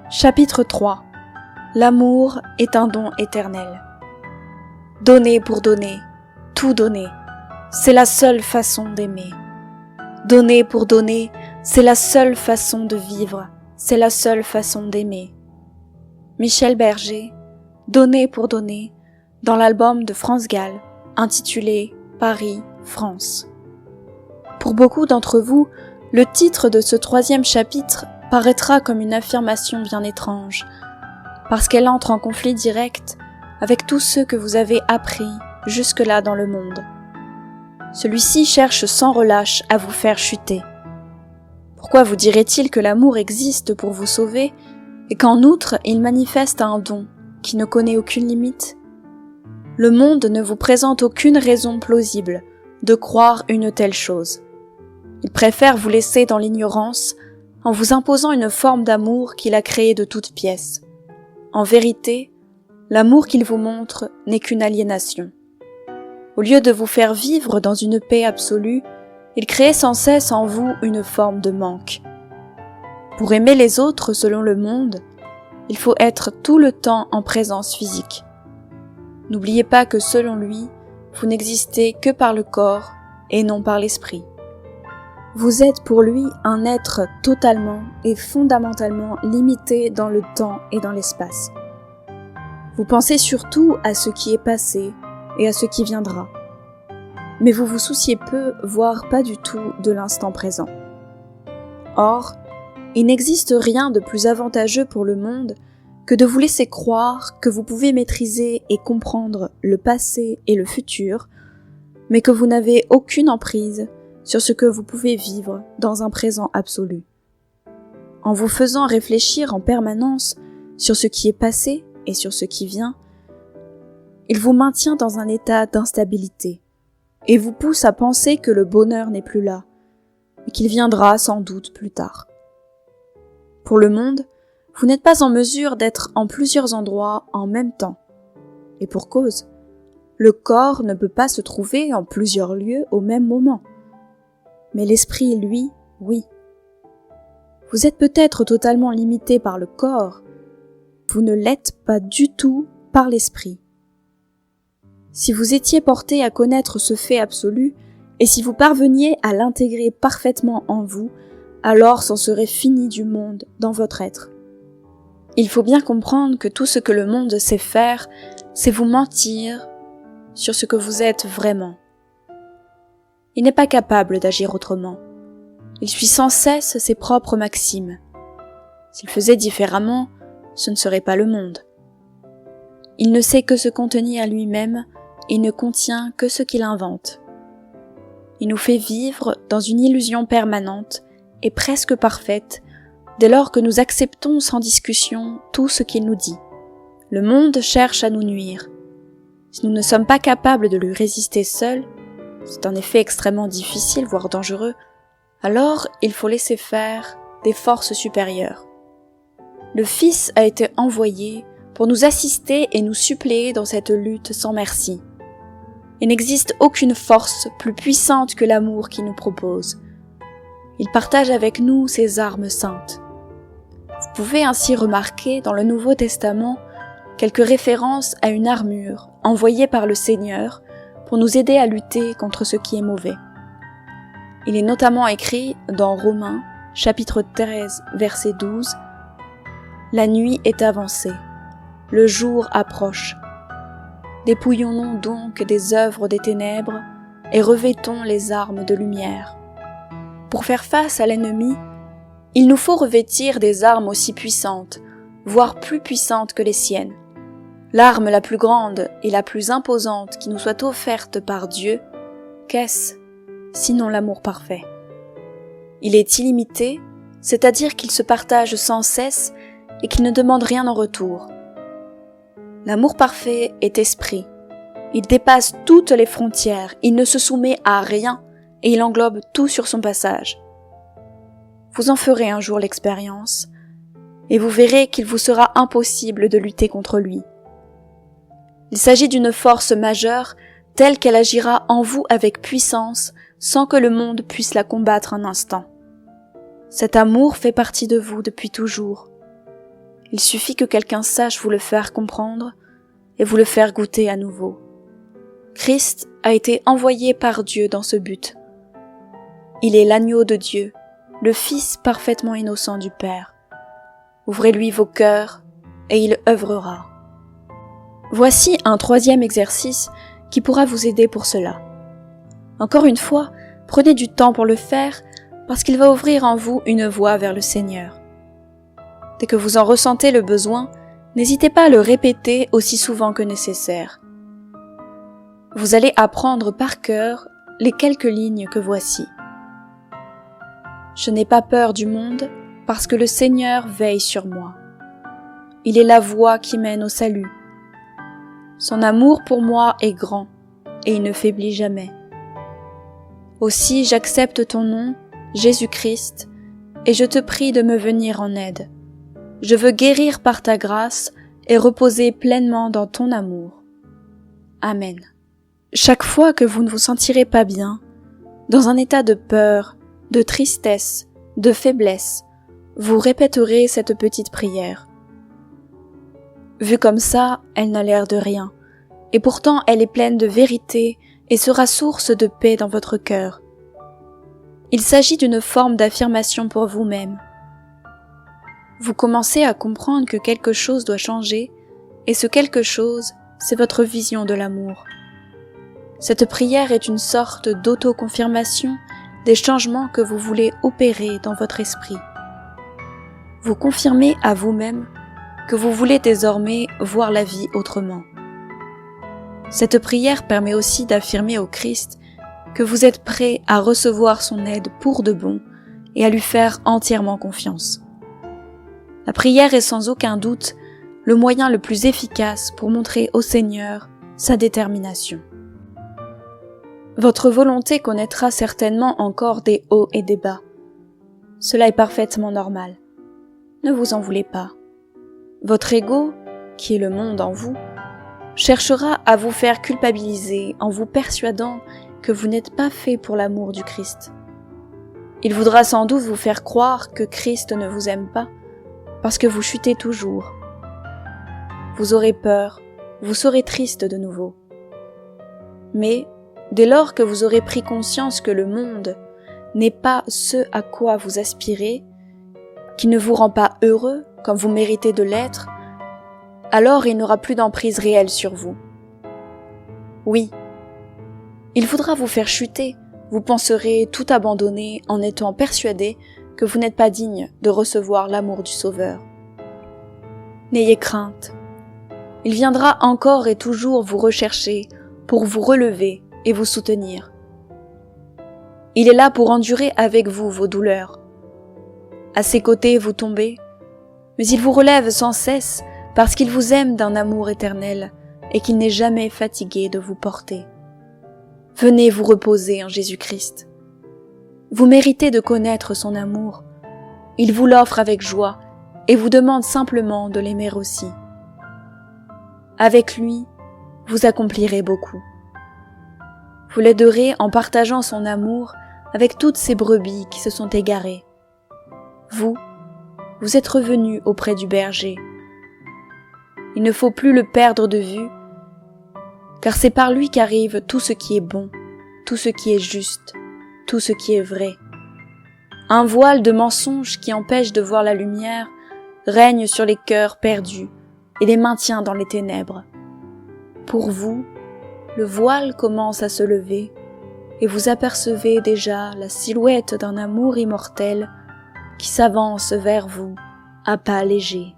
Chapitre 3. L'amour est un don éternel. Donner pour donner, tout donner, c'est la seule façon d'aimer. Donner pour donner, c'est la seule façon de vivre, c'est la seule façon d'aimer. Michel Berger, Donner pour donner, dans l'album de France Gall, intitulé Paris, France. Pour beaucoup d'entre vous, le titre de ce 3e chapitre paraîtra comme une affirmation bien étrange, parce qu'elle entre en conflit direct avec tout ce que vous avez appris jusque-là dans le monde. Celui-ci cherche sans relâche à vous faire chuter. Pourquoi vous dirait-il que l'amour existe pour vous sauver et qu'en outre il manifeste un don qui ne connaît aucune limite? Le monde ne vous présente aucune raison plausible de croire une telle chose. Il préfère vous laisser dans l'ignorance en vous imposant une forme d'amour qu'il a créée de toutes pièces. En vérité, l'amour qu'il vous montre n'est qu'une aliénation. Au lieu de vous faire vivre dans une paix absolue, il crée sans cesse en vous une forme de manque. Pour aimer les autres selon le monde, il faut être tout le temps en présence physique. N'oubliez pas que selon lui, vous n'existez que par le corps et non par l'esprit. Vous êtes pour lui un être totalement et fondamentalement limité dans le temps et dans l'espace. Vous pensez surtout à ce qui est passé et à ce qui viendra. Mais vous vous souciez peu, voire pas du tout, de l'instant présent. Or, il n'existe rien de plus avantageux pour le monde que de vous laisser croire que vous pouvez maîtriser et comprendre le passé et le futur, mais que vous n'avez aucune emprise sur ce que vous pouvez vivre dans un présent absolu. En vous faisant réfléchir en permanence sur ce qui est passé et sur ce qui vient, il vous maintient dans un état d'instabilité et vous pousse à penser que le bonheur n'est plus là et qu'il viendra sans doute plus tard. Pour le monde, vous n'êtes pas en mesure d'être en plusieurs endroits en même temps. Et pour cause, le corps ne peut pas se trouver en plusieurs lieux au même moment. Mais l'esprit, lui, oui. Vous êtes peut-être totalement limité par le corps, vous ne l'êtes pas du tout par l'esprit. Si vous étiez porté à connaître ce fait absolu, et si vous parveniez à l'intégrer parfaitement en vous, alors c'en serait fini du monde dans votre être. Il faut bien comprendre que tout ce que le monde sait faire, c'est vous mentir sur ce que vous êtes vraiment. Il n'est pas capable d'agir autrement. Il suit sans cesse ses propres maximes. S'il faisait différemment, ce ne serait pas le monde. Il ne sait que se contenir lui-même et ne contient que ce qu'il invente. Il nous fait vivre dans une illusion permanente et presque parfaite dès lors que nous acceptons sans discussion tout ce qu'il nous dit. Le monde cherche à nous nuire. Si nous ne sommes pas capables de lui résister seuls, c'est en effet extrêmement difficile, voire dangereux, alors il faut laisser faire des forces supérieures. Le Fils a été envoyé pour nous assister et nous suppléer dans cette lutte sans merci. Il n'existe aucune force plus puissante que l'amour qu'il nous propose. Il partage avec nous ses armes saintes. Vous pouvez ainsi remarquer dans le Nouveau Testament quelques références à une armure envoyée par le Seigneur pour nous aider à lutter contre ce qui est mauvais. Il est notamment écrit dans Romains, chapitre 13, verset 12, « La nuit est avancée, le jour approche. Dépouillons-nous donc des œuvres des ténèbres et revêtons les armes de lumière. » Pour faire face à l'ennemi, il nous faut revêtir des armes aussi puissantes, voire plus puissantes que les siennes. L'arme la plus grande et la plus imposante qui nous soit offerte par Dieu, qu'est-ce, sinon l'amour parfait? Il est illimité, c'est-à-dire qu'il se partage sans cesse et qu'il ne demande rien en retour. L'amour parfait est esprit. Il dépasse toutes les frontières, il ne se soumet à rien et il englobe tout sur son passage. Vous en ferez un jour l'expérience et vous verrez qu'il vous sera impossible de lutter contre lui. Il s'agit d'une force majeure telle qu'elle agira en vous avec puissance sans que le monde puisse la combattre un instant. Cet amour fait partie de vous depuis toujours. Il suffit que quelqu'un sache vous le faire comprendre et vous le faire goûter à nouveau. Christ a été envoyé par Dieu dans ce but. Il est l'agneau de Dieu, le Fils parfaitement innocent du Père. Ouvrez-lui vos cœurs et il œuvrera. Voici un troisième exercice qui pourra vous aider pour cela. Encore une fois, prenez du temps pour le faire parce qu'il va ouvrir en vous une voie vers le Seigneur. Dès que vous en ressentez le besoin, n'hésitez pas à le répéter aussi souvent que nécessaire. Vous allez apprendre par cœur les quelques lignes que voici. Je n'ai pas peur du monde parce que le Seigneur veille sur moi. Il est la voie qui mène au salut. Son amour pour moi est grand et il ne faiblit jamais. Aussi j'accepte ton nom, Jésus-Christ, et je te prie de me venir en aide. Je veux guérir par ta grâce et reposer pleinement dans ton amour. Amen. Chaque fois que vous ne vous sentirez pas bien, dans un état de peur, de tristesse, de faiblesse, vous répéterez cette petite prière. Vue comme ça, elle n'a l'air de rien, et pourtant elle est pleine de vérité et sera source de paix dans votre cœur. Il s'agit d'une forme d'affirmation pour vous-même. Vous commencez à comprendre que quelque chose doit changer, et ce quelque chose, c'est votre vision de l'amour. Cette prière est une sorte d'auto-confirmation des changements que vous voulez opérer dans votre esprit. Vous confirmez à vous-même que vous voulez désormais voir la vie autrement. Cette prière permet aussi d'affirmer au Christ que vous êtes prêt à recevoir son aide pour de bon et à lui faire entièrement confiance. La prière est sans aucun doute le moyen le plus efficace pour montrer au Seigneur sa détermination. Votre volonté connaîtra certainement encore des hauts et des bas. Cela est parfaitement normal. Ne vous en voulez pas. Votre ego, qui est le monde en vous, cherchera à vous faire culpabiliser en vous persuadant que vous n'êtes pas fait pour l'amour du Christ. Il voudra sans doute vous faire croire que Christ ne vous aime pas parce que vous chutez toujours. Vous aurez peur, vous serez triste de nouveau. Mais, dès lors que vous aurez pris conscience que le monde n'est pas ce à quoi vous aspirez, qui ne vous rend pas heureux comme vous méritez de l'être, alors il n'aura plus d'emprise réelle sur vous. Oui, il faudra vous faire chuter, vous penserez tout abandonner en étant persuadé que vous n'êtes pas digne de recevoir l'amour du Sauveur. N'ayez crainte. Il viendra encore et toujours vous rechercher pour vous relever et vous soutenir. Il est là pour endurer avec vous vos douleurs. À ses côtés vous tombez, mais il vous relève sans cesse parce qu'il vous aime d'un amour éternel et qu'il n'est jamais fatigué de vous porter. Venez vous reposer en Jésus-Christ. Vous méritez de connaître son amour. Il vous l'offre avec joie et vous demande simplement de l'aimer aussi. Avec lui, vous accomplirez beaucoup. Vous l'aiderez en partageant son amour avec toutes ces brebis qui se sont égarées. Vous êtes revenu auprès du berger. Il ne faut plus le perdre de vue, car c'est par lui qu'arrive tout ce qui est bon, tout ce qui est juste, tout ce qui est vrai. Un voile de mensonges qui empêche de voir la lumière règne sur les cœurs perdus et les maintient dans les ténèbres. Pour vous, le voile commence à se lever et vous apercevez déjà la silhouette d'un amour immortel qui s'avance vers vous à pas légers.